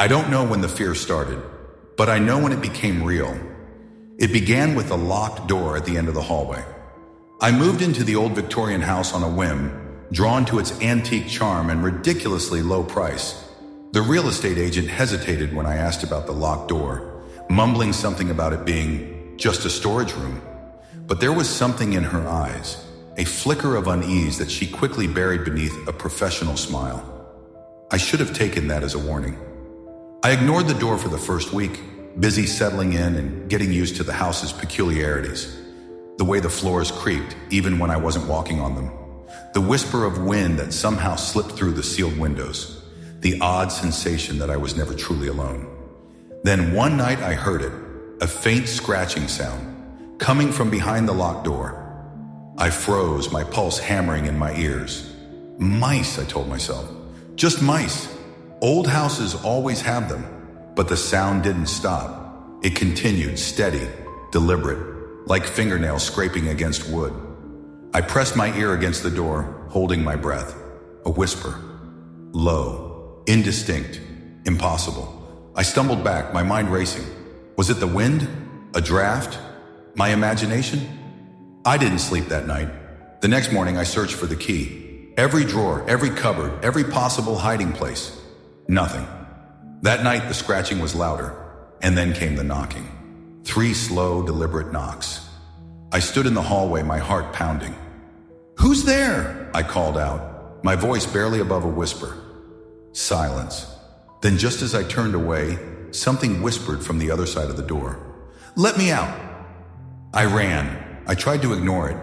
I don't know when the fear started, but I know when it became real. It began with a locked door at the end of the hallway. I moved into the old Victorian house on a whim, drawn to its antique charm and ridiculously low price. The real estate agent hesitated when I asked about the locked door, mumbling something about it being just a storage room. But there was something in her eyes, a flicker of unease that she quickly buried beneath a professional smile. I should have taken that as a warning. I ignored the door for the first week, busy settling in and getting used to the house's peculiarities. The way the floors creaked, even when I wasn't walking on them. The whisper of wind that somehow slipped through the sealed windows. The odd sensation that I was never truly alone. Then one night I heard it, a faint scratching sound, coming from behind the locked door. I froze, my pulse hammering in my ears. Mice, I told myself. Just mice. Old houses always have them. But the sound didn't stop. It continued, steady, deliberate, like fingernails scraping against wood. I pressed my ear against the door, holding my breath. A whisper. Low, indistinct, impossible. I stumbled back, my mind racing. Was it the wind? A draft? My imagination? I didn't sleep that night. The next morning I searched for the key. Every drawer, every cupboard, every possible hiding place. Nothing. That night the scratching was louder, and then came the knocking. 3 slow, deliberate knocks. I stood in the hallway, my heart pounding. "Who's there?" I called out, my voice barely above a whisper. Silence. Then just as I turned away, something whispered from the other side of the door. "Let me out." I ran. I tried to ignore it.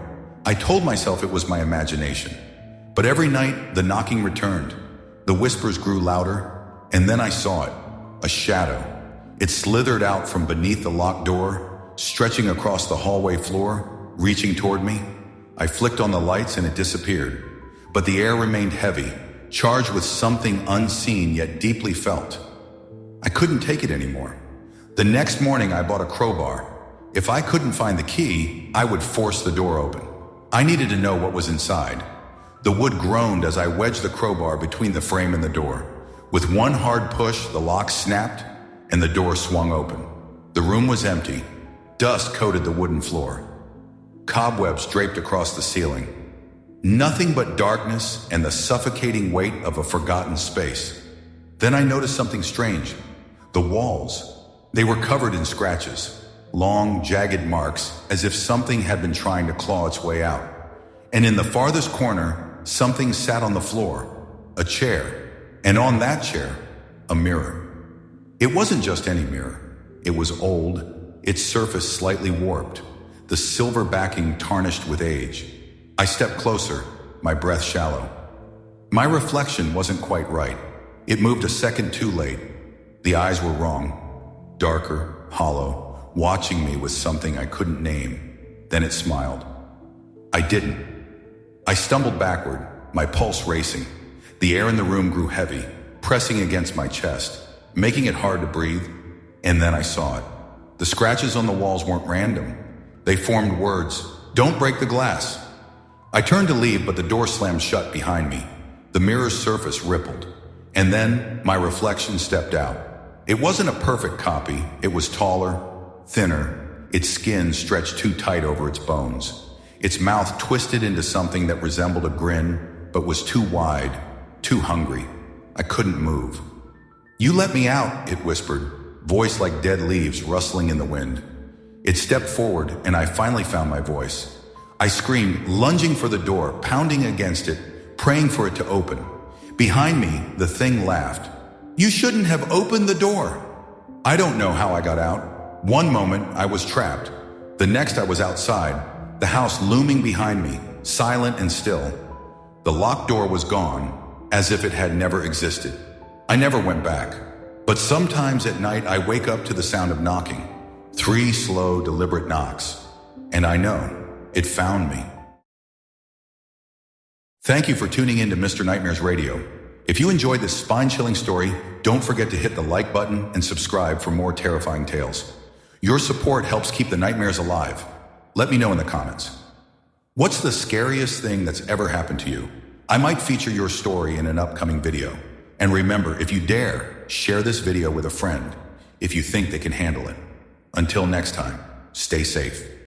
I told myself it was my imagination. But every night, the knocking returned. The whispers grew louder, and then I saw it. A shadow. It slithered out from beneath the locked door, stretching across the hallway floor, reaching toward me. I flicked on the lights and it disappeared. But the air remained heavy, charged with something unseen yet deeply felt. I couldn't take it anymore. The next morning I bought a crowbar. If I couldn't find the key, I would force the door open. I needed to know what was inside. The wood groaned as I wedged the crowbar between the frame and the door. With one hard push, the lock snapped and the door swung open. The room was empty. Dust coated the wooden floor. Cobwebs draped across the ceiling. Nothing but darkness and the suffocating weight of a forgotten space. Then I noticed something strange. The walls. They were covered in scratches. Long, jagged marks, as if something had been trying to claw its way out. And in the farthest corner, something sat on the floor. A chair. And on that chair, a mirror. It wasn't just any mirror. It was old, its surface slightly warped, the silver backing tarnished with age. I stepped closer, my breath shallow. My reflection wasn't quite right. It moved a second too late. The eyes were wrong, darker, hollow, watching me with something I couldn't name. Then it smiled. I didn't. I stumbled backward, my pulse racing. The air in the room grew heavy, pressing against my chest, making it hard to breathe. And then I saw it. The scratches on the walls weren't random. They formed words. "Don't break the glass." I turned to leave, but the door slammed shut behind me. The mirror's surface rippled. And then my reflection stepped out. It wasn't a perfect copy. It was taller, thinner, its skin stretched too tight over its bones. Its mouth twisted into something that resembled a grin, but was too wide, too hungry. I couldn't move. "You let me out," it whispered, voice like dead leaves rustling in the wind. It stepped forward, and I finally found my voice. I screamed, lunging for the door, pounding against it, praying for it to open. Behind me, the thing laughed. "You shouldn't have opened the door." I don't know how I got out. One moment, I was trapped. The next, I was outside, the house looming behind me, silent and still. The locked door was gone, as if it had never existed. I never went back. But sometimes at night, I wake up to the sound of knocking. 3 slow, deliberate knocks. And I know, it found me. Thank you for tuning in to Mr. Nightmares Radio. If you enjoyed this spine-chilling story, don't forget to hit the like button and subscribe for more terrifying tales. Your support helps keep the nightmares alive. Let me know in the comments. What's the scariest thing that's ever happened to you? I might feature your story in an upcoming video. And remember, if you dare, share this video with a friend if you think they can handle it. Until next time, stay safe.